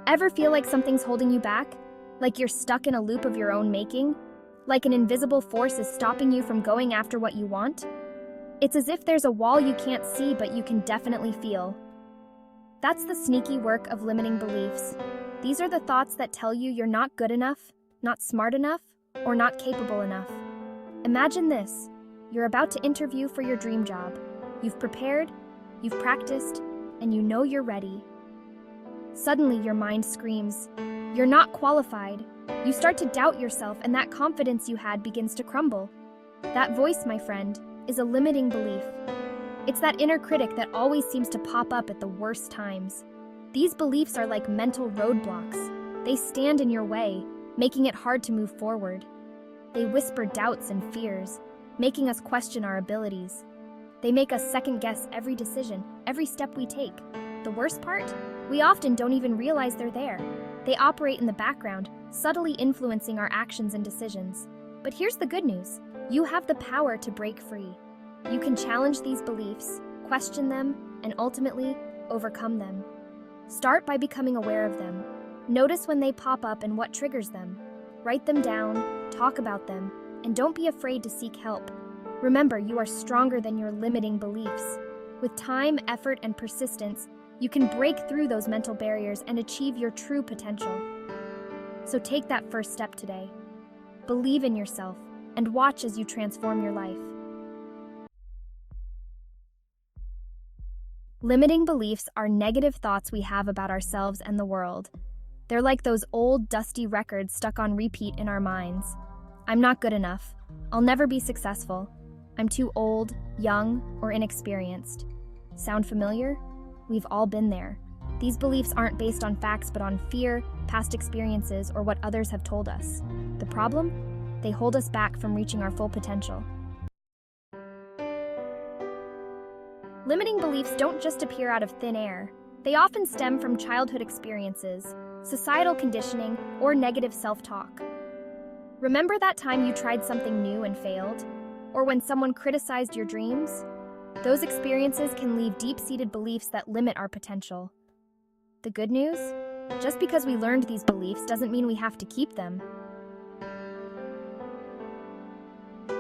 Ever feel like something's holding you back? Like you're stuck in a loop of your own making? Like an invisible force is stopping you from going after what you want? It's as if there's a wall you can't see but you can definitely feel. That's the sneaky work of limiting beliefs. These are the thoughts that tell you you're not good enough, not smart enough, or not capable enough. Imagine this. You're about to interview for your dream job. You've prepared, you've practiced, and you know you're ready. Suddenly, your mind screams, "You're not qualified." You start to doubt yourself, and that confidence you had begins to crumble. That voice, my friend, is a limiting belief. It's that inner critic that always seems to pop up at the worst times. These beliefs are like mental roadblocks. They stand in your way, making it hard to move forward. They whisper doubts and fears, making us question our abilities. They make us second-guess every decision, every step we take. The worst part? We often don't even realize they're there. They operate in the background, subtly influencing our actions and decisions. But here's the good news. You have the power to break free. You can challenge these beliefs, question them, and ultimately, overcome them. Start by becoming aware of them. Notice when they pop up and what triggers them. Write them down, talk about them, and don't be afraid to seek help. Remember, you are stronger than your limiting beliefs. With time, effort, and persistence, you can break through those mental barriers and achieve your true potential. So take that first step today. Believe in yourself and watch as you transform your life. Limiting beliefs are negative thoughts we have about ourselves and the world. They're like those old, dusty records stuck on repeat in our minds. I'm not good enough. I'll never be successful. I'm too old, young, or inexperienced. Sound familiar? We've all been there. These beliefs aren't based on facts but on fear, past experiences, or what others have told us. The problem? They hold us back from reaching our full potential. Limiting beliefs don't just appear out of thin air. They often stem from childhood experiences, societal conditioning, or negative self-talk. Remember that time you tried something new and failed? Or when someone criticized your dreams? Those experiences can leave deep-seated beliefs that limit our potential. The good news? Just because we learned these beliefs doesn't mean we have to keep them.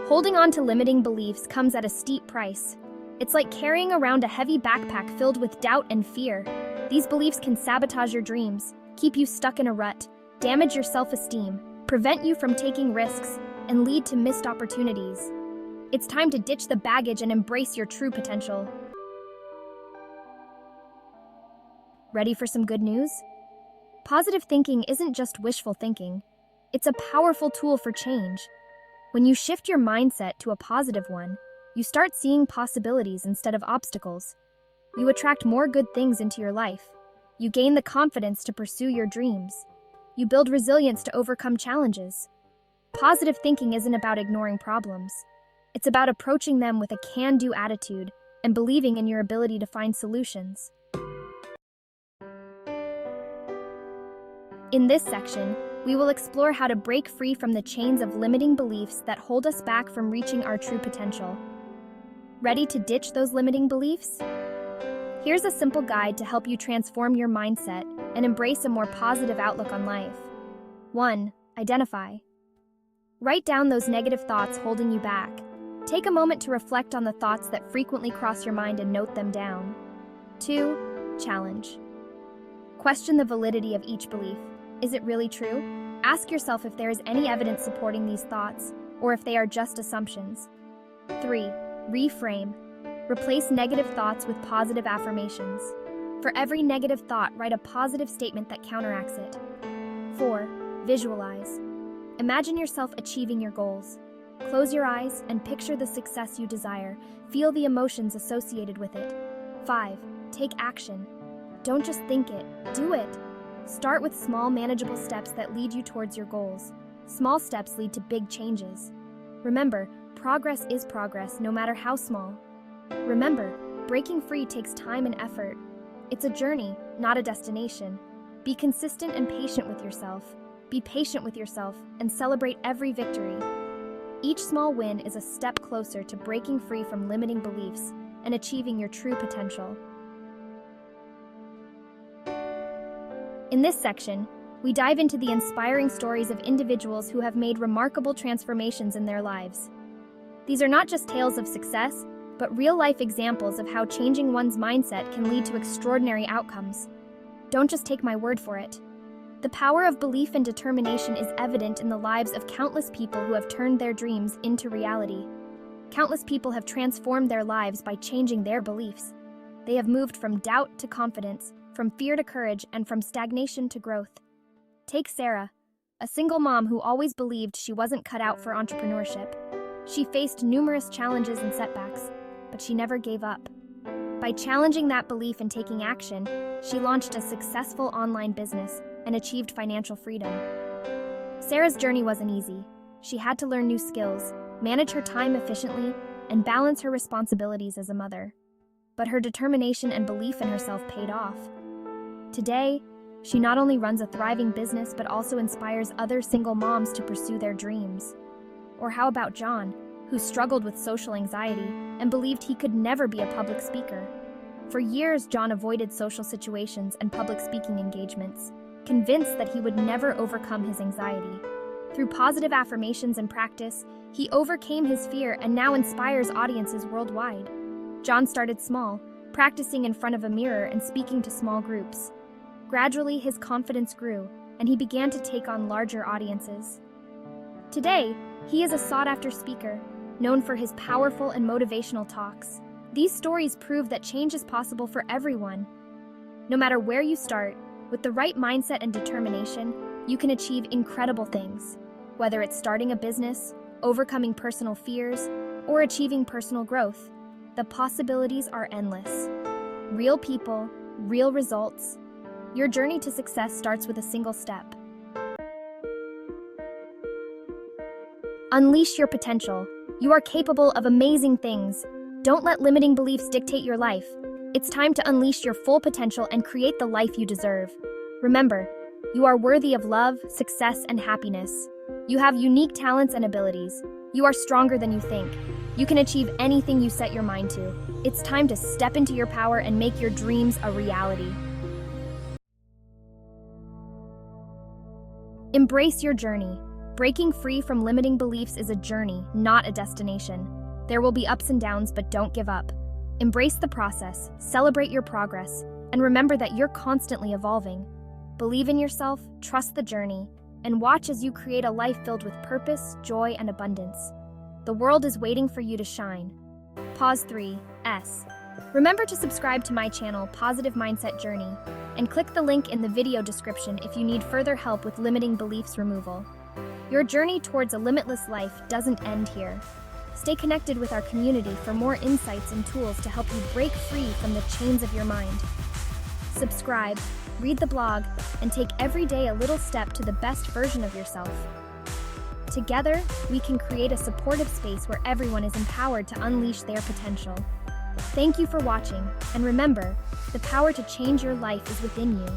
Holding on to limiting beliefs comes at a steep price. It's like carrying around a heavy backpack filled with doubt and fear. These beliefs can sabotage your dreams, keep you stuck in a rut, damage your self-esteem, prevent you from taking risks, and lead to missed opportunities. It's time to ditch the baggage and embrace your true potential. Ready for some good news? Positive thinking isn't just wishful thinking. It's a powerful tool for change. When you shift your mindset to a positive one, you start seeing possibilities instead of obstacles. You attract more good things into your life. You gain the confidence to pursue your dreams. You build resilience to overcome challenges. Positive thinking isn't about ignoring problems. It's about approaching them with a can-do attitude and believing in your ability to find solutions. In this section, we will explore how to break free from the chains of limiting beliefs that hold us back from reaching our true potential. Ready to ditch those limiting beliefs? Here's a simple guide to help you transform your mindset and embrace a more positive outlook on life. 1. Identify. Write down those negative thoughts holding you back. Take a moment to reflect on the thoughts that frequently cross your mind and note them down. 2. Challenge. Question the validity of each belief. Is it really true? Ask yourself if there is any evidence supporting these thoughts, or if they are just assumptions. 3. Reframe. Replace negative thoughts with positive affirmations. For every negative thought, write a positive statement that counteracts it. 4. Visualize. Imagine yourself achieving your goals. Close your eyes and picture the success you desire. Feel the emotions associated with it. 5. Take action. Don't just think it, do it. Start with small, manageable steps that lead you towards your goals. Small steps lead to big changes. Remember, progress is progress, no matter how small. Remember, breaking free takes time and effort. It's a journey, not a destination. Be consistent and patient with yourself. Be patient with yourself and celebrate every victory. Each small win is a step closer to breaking free from limiting beliefs and achieving your true potential. In this section, we dive into the inspiring stories of individuals who have made remarkable transformations in their lives. These are not just tales of success, but real-life examples of how changing one's mindset can lead to extraordinary outcomes. Don't just take my word for it. The power of belief and determination is evident in the lives of countless people who have turned their dreams into reality. Countless people have transformed their lives by changing their beliefs. They have moved from doubt to confidence, from fear to courage, and from stagnation to growth. Take Sarah, a single mom who always believed she wasn't cut out for entrepreneurship. She faced numerous challenges and setbacks, but she never gave up. By challenging that belief and taking action, she launched a successful online business and achieved financial freedom. Sarah's journey wasn't easy. She had to learn new skills, manage her time efficiently, and balance her responsibilities as a mother. But her determination and belief in herself paid off. Today, she not only runs a thriving business but also inspires other single moms to pursue their dreams. Or how about John, who struggled with social anxiety and believed he could never be a public speaker? For years, John avoided social situations and public speaking engagements, convinced that he would never overcome his anxiety. Through positive affirmations and practice, he overcame his fear and now inspires audiences worldwide. John started small, practicing in front of a mirror and speaking to small groups. Gradually, his confidence grew, and he began to take on larger audiences. Today, he is a sought-after speaker, known for his powerful and motivational talks. These stories prove that change is possible for everyone. No matter where you start, with the right mindset and determination, you can achieve incredible things. Whether it's starting a business, overcoming personal fears, or achieving personal growth, the possibilities are endless. Real people, real results. Your journey to success starts with a single step. Unleash your potential. You are capable of amazing things. Don't let limiting beliefs dictate your life. It's time to unleash your full potential and create the life you deserve. Remember, you are worthy of love, success, and happiness. You have unique talents and abilities. You are stronger than you think. You can achieve anything you set your mind to. It's time to step into your power and make your dreams a reality. Embrace your journey. Breaking free from limiting beliefs is a journey, not a destination. There will be ups and downs, but don't give up. Embrace the process, celebrate your progress, and remember that you're constantly evolving. Believe in yourself, trust the journey, and watch as you create a life filled with purpose, joy, and abundance. The world is waiting for you to shine. Pause 3S. Remember to subscribe to my channel, Positive Mindset Journey, and click the link in the video description if you need further help with limiting beliefs removal. Your journey towards a limitless life doesn't end here. Stay connected with our community for more insights and tools to help you break free from the chains of your mind. Subscribe, read the blog, and take every day a little step to the best version of yourself. Together, we can create a supportive space where everyone is empowered to unleash their potential. Thank you for watching, and remember, the power to change your life is within you.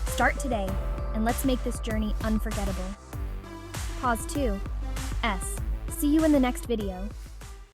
Start today, and let's make this journey unforgettable. Pause 2S. See you in the next video.